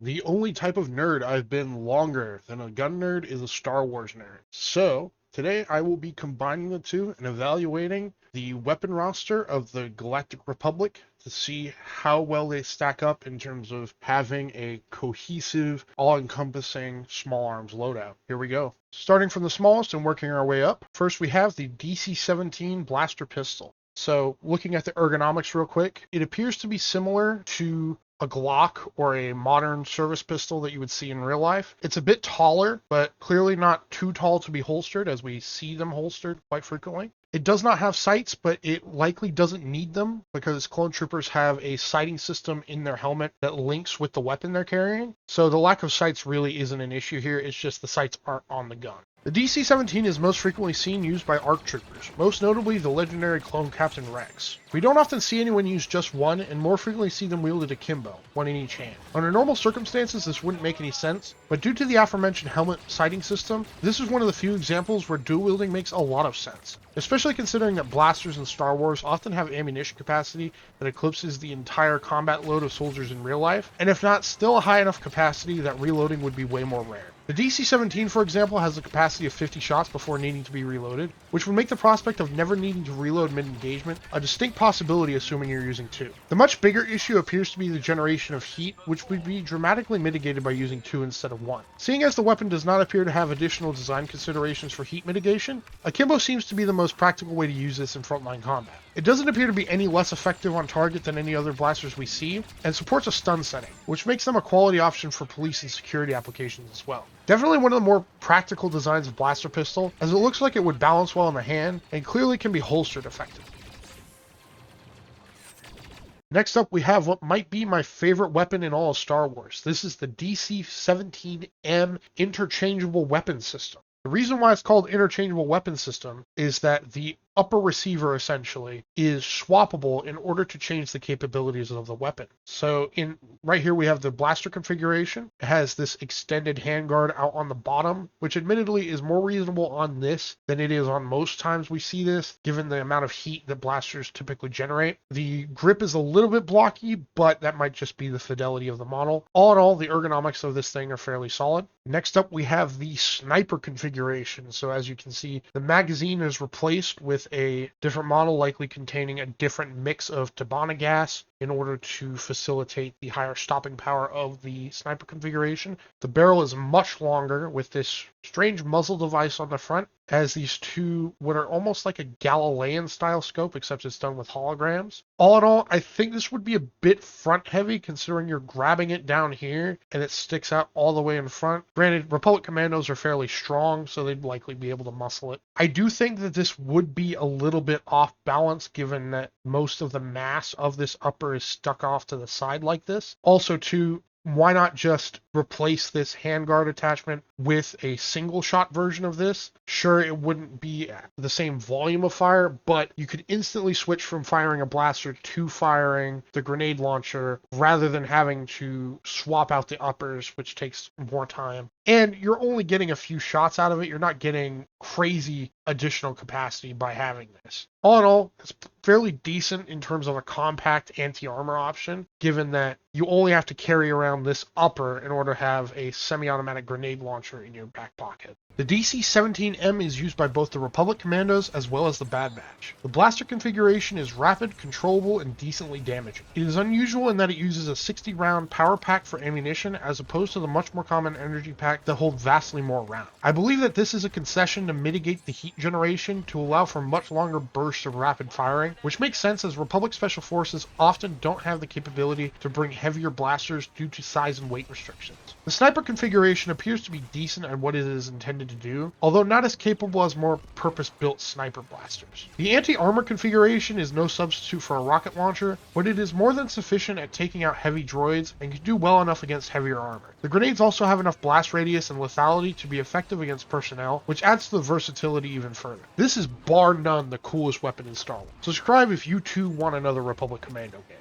The only type of nerd I've been longer than a gun nerd is a Star Wars nerd. So, today I will be combining the two and evaluating the weapon roster of the Galactic Republic to see how well they stack up in terms of having a cohesive, all-encompassing small arms loadout. Here we go. Starting from the smallest and working our way up, first we have the DC-17 blaster pistol. So, looking at the ergonomics real quick, it appears to be similar to a Glock or a modern service pistol that you would see in real life. It's a bit taller, but clearly not too tall to be holstered, as we see them holstered quite frequently. It does not have sights, but it likely doesn't need them because clone troopers have a sighting system in their helmet that links with the weapon they're carrying. So the lack of sights really isn't an issue here. It's just the sights aren't on the gun. The DC-17 is most frequently seen used by ARC troopers, most notably the legendary clone Captain Rex. We don't often see anyone use just one, and more frequently see them wielded akimbo, one in each hand. Under normal circumstances, this wouldn't make any sense, but due to the aforementioned helmet sighting system, this is one of the few examples where dual wielding makes a lot of sense, especially considering that blasters in Star Wars often have ammunition capacity that eclipses the entire combat load of soldiers in real life, and if not, still a high enough capacity that reloading would be way more rare. The DC-17, for example, has a capacity of 50 shots before needing to be reloaded, which would make the prospect of never needing to reload mid-engagement a distinct possibility assuming you're using two. The much bigger issue appears to be the generation of heat, which would be dramatically mitigated by using two instead of one. Seeing as the weapon does not appear to have additional design considerations for heat mitigation, akimbo seems to be the most practical way to use this in frontline combat. It doesn't appear to be any less effective on target than any other blasters we see, and supports a stun setting, which makes them a quality option for police and security applications as well. Definitely one of the more practical designs of blaster pistol, as it looks like it would balance well in the hand, and clearly can be holstered effectively. Next up, we have what might be my favorite weapon in all of Star Wars. This is the DC-17M interchangeable weapon system. The reason why it's called interchangeable weapon system is that the upper receiver essentially is swappable in order to change the capabilities of the weapon. So right here we have the blaster configuration. It has this extended handguard out on the bottom, which admittedly is more reasonable on this than it is on most times we see this, given the amount of heat that blasters typically generate. The grip is a little bit blocky, but that might just be the fidelity of the model. All in all, the ergonomics of this thing are fairly solid. Next up, we have the sniper configuration. So as you can see, the magazine is replaced with a different model, likely containing a different mix of Tabana gas in order to facilitate the higher stopping power of the sniper configuration. The barrel is much longer with this strange muzzle device on the front, as these two, what are almost like a Galilean style scope, except it's done with holograms. All in all, I think this would be a bit front heavy considering you're grabbing it down here and it sticks out all the way in front. Granted, Republic Commandos are fairly strong, so they'd likely be able to muscle it. I do think that this would be a little bit off balance given that most of the mass of this upper is stuck off to the side like this. Also, too, why not just replace this handguard attachment with a single shot version of this? Sure, it wouldn't be the same volume of fire, but you could instantly switch from firing a blaster to firing the grenade launcher rather than having to swap out the uppers, which takes more time. And you're only getting a few shots out of it. You're not getting crazy additional capacity by having this. All in all, it's fairly decent in terms of a compact anti-armor option, given that you only have to carry around this upper in order to have a semi-automatic grenade launcher in your back pocket. The DC-17M is used by both the Republic Commandos as well as the Bad Batch. The blaster configuration is rapid, controllable, and decently damaging. It is unusual in that it uses a 60-round power pack for ammunition as opposed to the much more common energy pack that hold vastly more rounds. I believe that this is a concession to mitigate the heat generation to allow for much longer bursts of rapid firing, which makes sense as Republic Special Forces often don't have the capability to bring heavier blasters due to size and weight restrictions. The sniper configuration appears to be decent at what it is intended to do, although not as capable as more purpose-built sniper blasters. The anti-armor configuration is no substitute for a rocket launcher, but it is more than sufficient at taking out heavy droids and can do well enough against heavier armor. The grenades also have enough blast radius and lethality to be effective against personnel, which adds to the versatility even further. This is bar none the coolest weapon in Star Wars. Subscribe if you too want another Republic Commando game.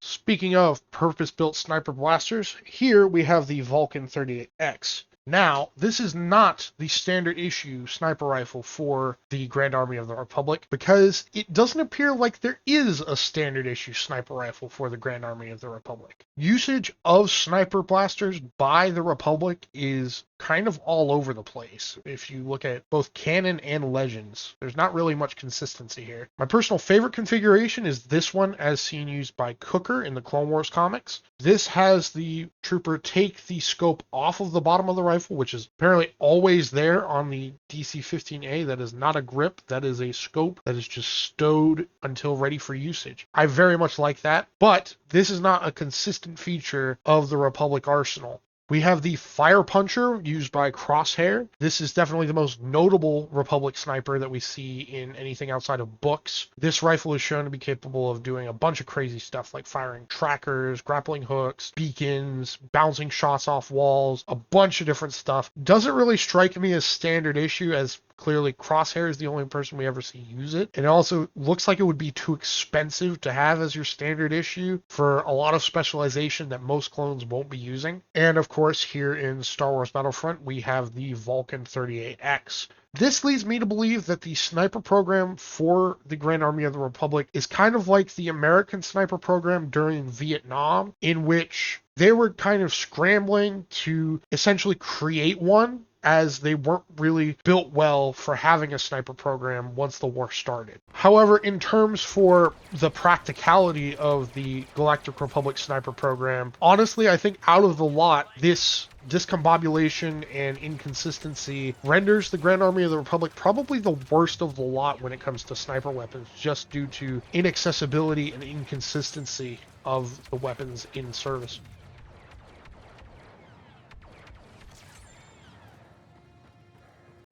Speaking of purpose-built sniper blasters, here we have the Vulcan 38X. Now, this is not the standard issue sniper rifle for the Grand Army of the Republic because it doesn't appear like there is a standard issue sniper rifle for the Grand Army of the Republic. Usage of sniper blasters by the Republic is kind of all over the place. If you look at both canon and legends, there's not really much consistency here. My personal favorite configuration is this one as seen used by Cooker in the Clone Wars comics. This has the trooper take the scope off of the bottom of the rifle, which is apparently always there on the DC-15A. That is not a grip, that is a scope that is just stowed until ready for usage. I very much like that, but this is not a consistent feature of the Republic arsenal. We have the Fire Puncher used by Crosshair. This is definitely the most notable Republic sniper that we see in anything outside of books. This rifle is shown to be capable of doing a bunch of crazy stuff like firing trackers, grappling hooks, beacons, bouncing shots off walls, a bunch of different stuff. Doesn't really strike me as standard issue, as clearly Crosshair is the only person we ever see use it. And it also looks like it would be too expensive to have as your standard issue for a lot of specialization that most clones won't be using. And of course, here in Star Wars Battlefront, we have the Vulcan 38X. This leads me to believe that the sniper program for the Grand Army of the Republic is kind of like the American sniper program during Vietnam, in which they were kind of scrambling to essentially create one, as they weren't really built well for having a sniper program once the war started. However, in terms for the practicality of the Galactic Republic sniper program, honestly, I think out of the lot, this discombobulation and inconsistency renders the Grand Army of the Republic probably the worst of the lot when it comes to sniper weapons, just due to inaccessibility and inconsistency of the weapons in service.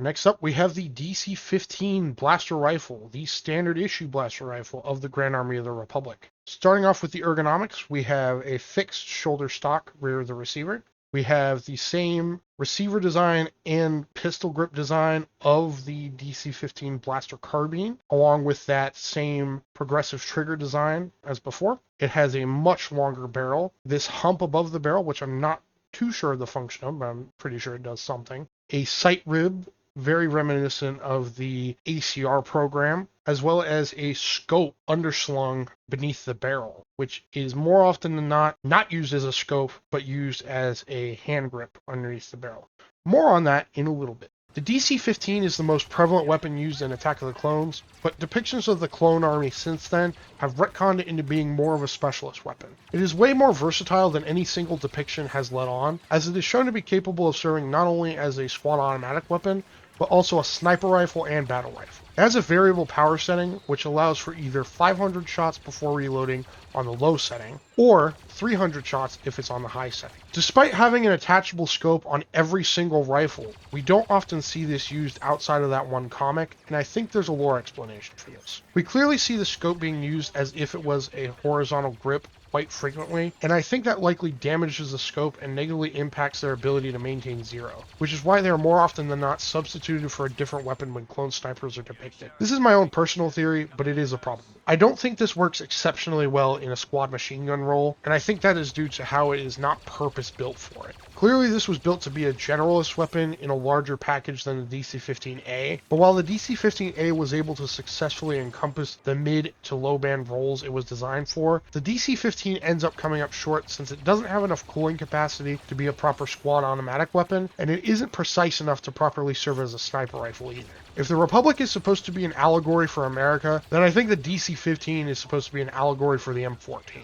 Next up, we have the DC-15 blaster rifle, the standard issue blaster rifle of the Grand Army of the Republic. Starting off with the ergonomics, we have a fixed shoulder stock rear of the receiver. We have the same receiver design and pistol grip design of the DC-15 blaster carbine, along with that same progressive trigger design as before. It has a much longer barrel. This hump above the barrel, which I'm not too sure of the function of, but I'm pretty sure it does something. A sight rib, very reminiscent of the ACR program, as well as a scope underslung beneath the barrel, which is more often than not used as a scope, but used as a hand grip underneath the barrel. More on that in a little bit. The DC-15 is the most prevalent weapon used in Attack of the Clones, but depictions of the clone army since then have retconned it into being more of a specialist weapon. It is way more versatile than any single depiction has let on, as it is shown to be capable of serving not only as a squad automatic weapon, but also a sniper rifle and battle rifle. It has a variable power setting, which allows for either 500 shots before reloading on the low setting, or 300 shots if it's on the high setting. Despite having an attachable scope on every single rifle, we don't often see this used outside of that one comic, and I think there's a lore explanation for this. We clearly see the scope being used as if it was a horizontal grip quite frequently, and I think that likely damages the scope and negatively impacts their ability to maintain zero, which is why they are more often than not substituted for a different weapon when clone snipers are depicted. This is my own personal theory, but it is a problem. I don't think this works exceptionally well in a squad machine gun role, and I think that is due to how it is not purpose-built for it. Clearly this was built to be a generalist weapon in a larger package than the DC-15A, but while the DC-15A was able to successfully encompass the mid to low band roles it was designed for, the DC-15 ends up coming up short since it doesn't have enough cooling capacity to be a proper squad automatic weapon, and it isn't precise enough to properly serve as a sniper rifle either. If the Republic is supposed to be an allegory for America, then I think the DC-15 is supposed to be an allegory for the M14.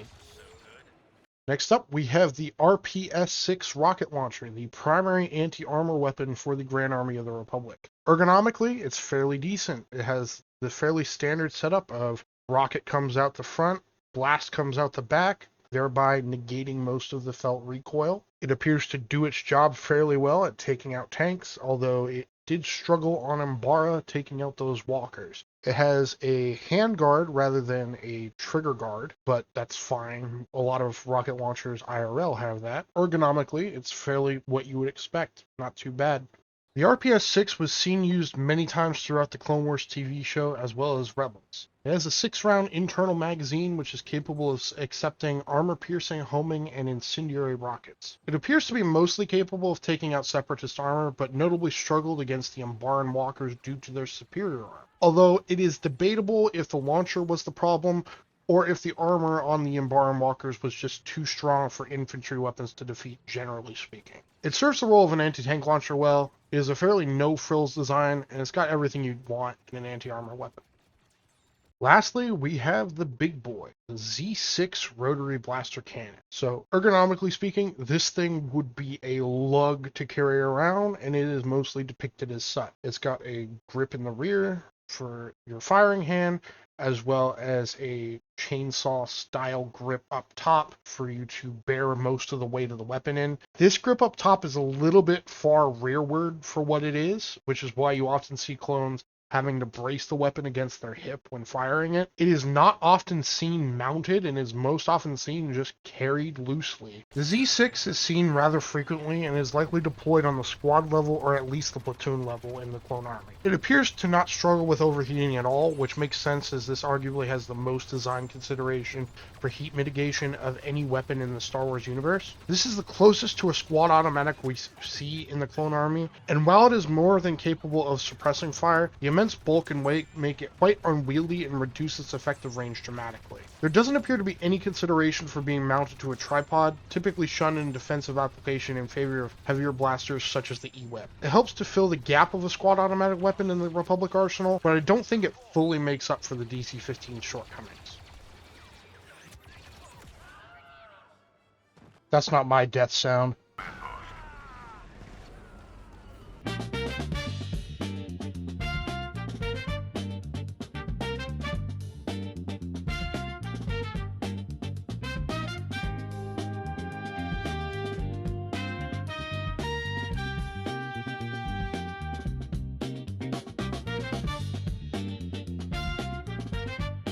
Next up, we have the RPS-6 rocket launcher, the primary anti-armor weapon for the Grand Army of the Republic. Ergonomically, it's fairly decent. It has the fairly standard setup of rocket comes out the front, blast comes out the back, thereby negating most of the felt recoil. It appears to do its job fairly well at taking out tanks, although it did struggle on Umbara taking out those walkers. It has a handguard rather than a trigger guard, but that's fine. A lot of rocket launchers IRL have that. Ergonomically, it's fairly what you would expect. Not too bad. The RPS-6 was seen used many times throughout the Clone Wars TV show as well as Rebels. It has a 6-round internal magazine, which is capable of accepting armor-piercing, homing, and incendiary rockets. It appears to be mostly capable of taking out separatist armor, but notably struggled against the Umbaran walkers due to their superior armor. Although it is debatable if the launcher was the problem, or if the armor on the Umbaran walkers was just too strong for infantry weapons to defeat, generally speaking. It serves the role of an anti-tank launcher well. It is a fairly no-frills design, and it's got everything you'd want in an anti-armor weapon. Lastly, we have the big boy, the Z6 rotary blaster cannon. So, ergonomically speaking, this thing would be a lug to carry around, and it is mostly depicted as such. It's got a grip in the rear for your firing hand, as well as a chainsaw style grip up top for you to bear most of the weight of the weapon in. This grip up top is a little bit far rearward for what it is, which is why you often see clones having to brace the weapon against their hip when firing it. It is not often seen mounted and is most often seen just carried loosely. The Z6 is seen rather frequently and is likely deployed on the squad level or at least the platoon level in the clone army. It appears to not struggle with overheating at all, which makes sense as this arguably has the most design consideration for heat mitigation of any weapon in the Star Wars universe. This is the closest to a squad automatic we see in the clone army, and while it is more than capable of suppressing fire, the immense bulk and weight make it quite unwieldy and reduce its effective range dramatically. There doesn't appear to be any consideration for being mounted to a tripod, typically shunned in defensive application in favor of heavier blasters such as the E-Whip. It helps to fill the gap of a squad automatic weapon in the Republic arsenal, but I don't think it fully makes up for the DC-15's shortcomings. That's not my death sound.